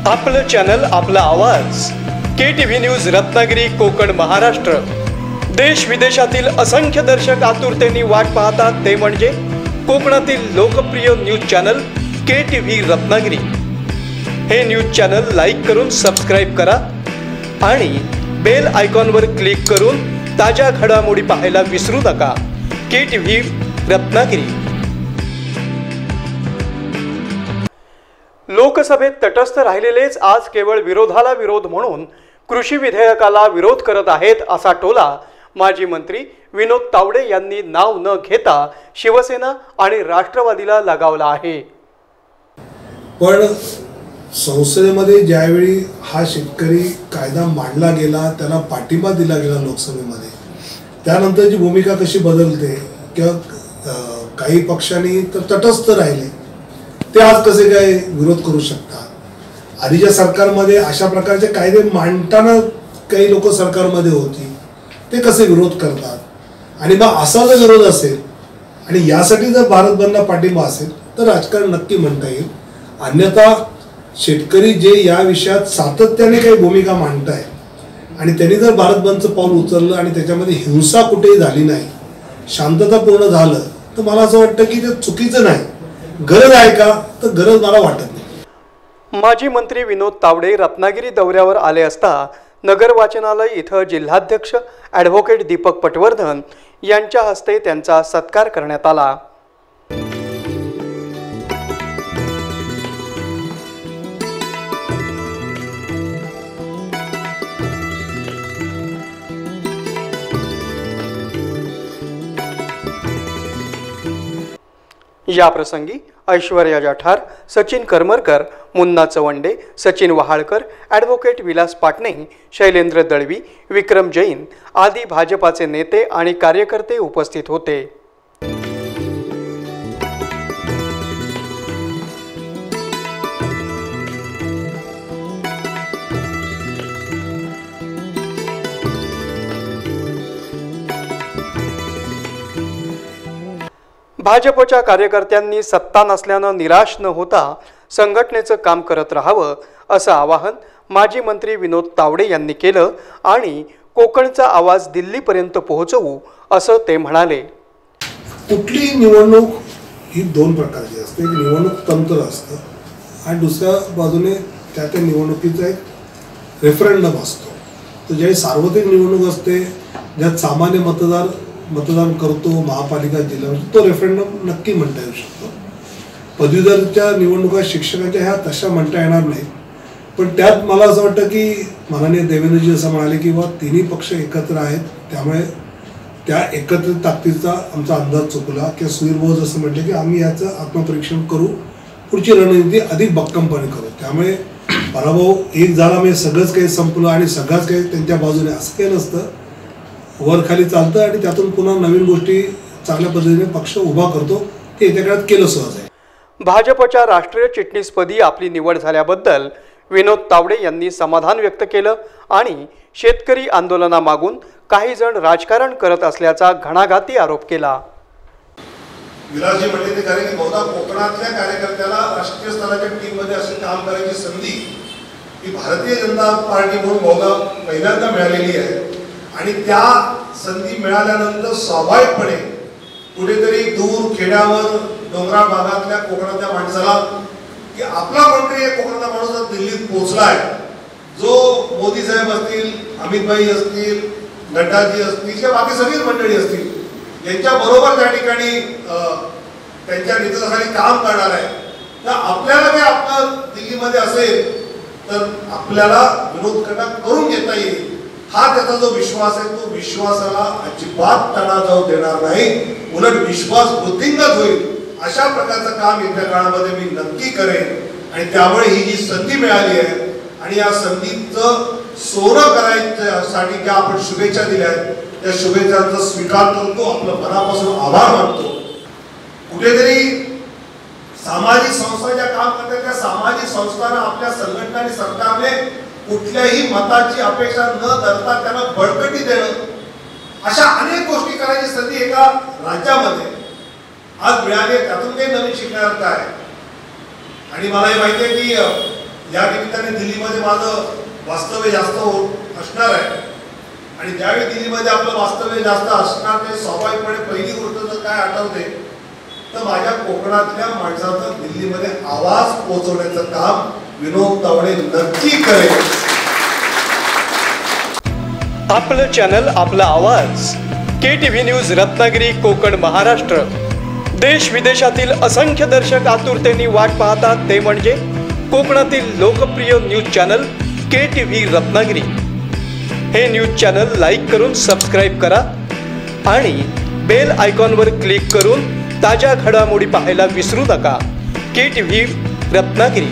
आपलं चॅनल, आपला आवाज. KTV news Ratnagiri, Konkan, Maharashtra. देश विदेशातील असंख्य दर्शक आतुरतेने वाट पाहतात ते म्हणजे कोकणातील लोकप्रिय न्यूज चॅनल KTV रत्नागिरी. हे न्यूज चॅनल लाईक करून सबस्क्राईब करा आणि बेल आयकॉनवर क्लिक करून ताज्या घडामोडी पाहायला विसरू नका. KTV रत्नागिरी. लोकसभेत तटस्थ राहिलेलेच आज केवळ विरोधाला विरोध म्हणून कृषी विधेयकाला विरोध करत आहेत असा टोला माजी मंत्री विनोद तावडे यांनी नाव न घेता शिवसेना आणि राष्ट्रवादीला लगावला आहे. पण संसदेमध्ये ज्यावेळी हा शेतकरी कायदा मांडला गेला, त्याला पाठिंबा दिला गेला लोकसभेमध्ये, त्यानंतरची भूमिका कशी बदलते किंवा काही पक्षांनी तर तटस्थ राहिले, ते आज कसे काय विरोध करू शकतात. आधीच्या सरकारमध्ये अशा प्रकारचे कायदे मांडताना काही लोक सरकारमध्ये होती, ते कसे विरोध करतात. आणि मग असा जर विरोध असेल आणि यासाठी जर भारत बंदला पाठिंबा असेल तर राजकारण नक्की म्हणता येईल. अन्यथा शेतकरी जे या विषयात सातत्याने काही भूमिका मांडताय आणि त्यांनी जर भारत बंदचं पाऊल उचललं आणि त्याच्यामध्ये हिंसा कुठेही झाली नाही, शांततापूर्ण झालं, तर मला असं वाटतं की ते चुकीचं नाही. गरज आहे का, तर गरज मला वाटत नाही. माजी मंत्री विनोद तावडे रत्नागिरी दौऱ्यावर आले असता नगर वाचनालय इथं जिल्हाध्यक्ष ॲडव्होकेट दीपक पटवर्धन यांच्या हस्ते त्यांचा सत्कार करण्यात आला. या प्रसंगी ऐश्वर्या जाठार, सचिन करमरकर, मुन्ना चवंडे, सचिन वहाळकर, ॲडव्होकेट विलास पाटणे, शैलेंद्र दळवी, विक्रम जैन आदी भाजपाचे नेते आणि कार्यकर्ते उपस्थित होते. भाजपच्या कार्यकर्त्यांनी सत्ता नसल्यानं निराश न होता संघटनेचं काम करत राहावं असं आवाहन माजी मंत्री विनोद तावडे यांनी केलं आणि कोकणचा आवाज दिल्लीपर्यंत पोहोचवू असं ते म्हणाले. कुठली निवडणूक ही दोन प्रकारची असते. एक निवडणूक तंत्र असतं आणि दुसऱ्या बाजूने त्या निवडणुकीचा एक रेफरंडम असतो. तर ज्यावेळी सार्वत्रिक निवडणूक असते, ज्यात सामान्य मतदान करतो, महापालिका जिल्हा, तो रेफरंडम नक्की म्हणता येऊ शकतो. पदवीधरच्या निवडणुका शिक्षकांच्या ह्या तशा म्हणता येणार नाही. पण त्यात मला असं वाटतं की माननीय देवेंद्रजी असं म्हणाले की बा तिन्ही पक्ष एकत्र आहेत, त्यामुळे त्या एकत्रित ताकदीचा आमचा अंदाज चुकला. किंवा सुधीर भाऊ असं म्हटले की आम्ही याचं आत्मपरीक्षण करू, पुढची रणनीती अधिक भक्कमपणे करू. त्यामुळे पराभव एक झाला म्हणजे सगळंच काही संपलं आणि सगळंच काही त्यांच्या बाजूने, असं काही नसतं. वर खाली चालतं आणि त्यातून पुन्हा नवीन गोष्टी चांगल्या पद्धतीने पक्ष उभा करतो. ते येत्या काळात केलं सहज आहे. भाजपच्या राष्ट्रीय चिटणीसपदी आपली निवड झाल्याबद्दल विनोद तावडे यांनी समाधान व्यक्त केलं आणि शेतकरी आंदोलनामागून काही जण राजकारण करत असल्याचा घणाघाती आरोप केला. विलासजी म्हणले ते खरे की बहुधा कोकणातल्या कार्यकर्त्याला राष्ट्रीय स्तराच्या टीममध्ये असे काम करायची संधी ही भारतीय जनता पार्टी म्हणून बहुधा पहिल्यांदा मिळालेली आहे. आणि त्या संधी मिळाल्यानंतर स्वाभाविकपणे कुठेतरी दूर खेड्यावर डोंगराळ भागातल्या कोकणातल्या माणसाला की आपला मंत्री एक कोकणातला माणूस दिल्लीत पोहोचलाय, जो मोदी साहेब असतील, अमितभाई असतील, नड्डाजी असतील किंवा बाकी सगळीच मंडळी असतील, यांच्या बरोबर त्या ठिकाणी त्यांच्या नेतृत्वाखाली काम करणार आहे. तर आपल्याला काही आपलं दिल्लीमध्ये असेल तर आपल्याला विरोध करून घेता येईल. हा त्याचा जो विश्वास आहे, तो विश्वासाला अजिबात तडा जाऊ देणार नाही, उलट विश्वास वृद्धिंगत होईल. अशा प्रकारचं काम येत्या काळामध्ये मी नक्की करेन. आणि त्यामुळे ही जी संधी मिळाली आहे आणि या संधीचं सोनं करायच्यासाठी ज्या आपण शुभेच्छा दिल्या आहेत, त्या शुभेच्छांचा स्वीकार करतो, आपलं मनापासून आभार मानतो. कुठेतरी सामाजिक संस्था ज्या काम करतात त्या सामाजिक संस्थांना आपल्या संघटना आणि सरकारने कुठल्याही मताची अपेक्षा न धरता त्यांना बळकटी देणं, अशा अनेक गोष्टी करायची संधी एका राज्यामध्ये आज मिळाली. त्यातून काही नवीन शिकण्यासारखं आहे. आणि मला हे माहिती आहे की या निमित्ताने दिल्लीमध्ये माझं वास्तव्य जास्त असणार आहे आणि ज्यावेळी दिल्लीमध्ये आपलं वास्तव्य जास्त असणार ते स्वाभाविकपणे पहिली गोष्ट जर काय आठवते तर माझ्या कोकणातल्या माणसाचा दिल्लीमध्ये आवाज पोहोचवण्याचं काम विनोद तावडे नक्की करेल. आपलं चॅनल आपला आवाज KTV न्यूज रत्नागिरी कोकण महाराष्ट्र. देश विदेशातील असंख्य दर्शक आतुरतेने वाट पाहतात ते म्हणजे कोकणातील लोकप्रिय न्यूज चॅनल KTV रत्नागिरी. हे न्यूज चॅनल लाईक करून सबस्क्राईब करा आणि बेल आयकॉनवर क्लिक करून ताज्या घडामोडी पाहायला विसरू नका. KTV रत्नागिरी.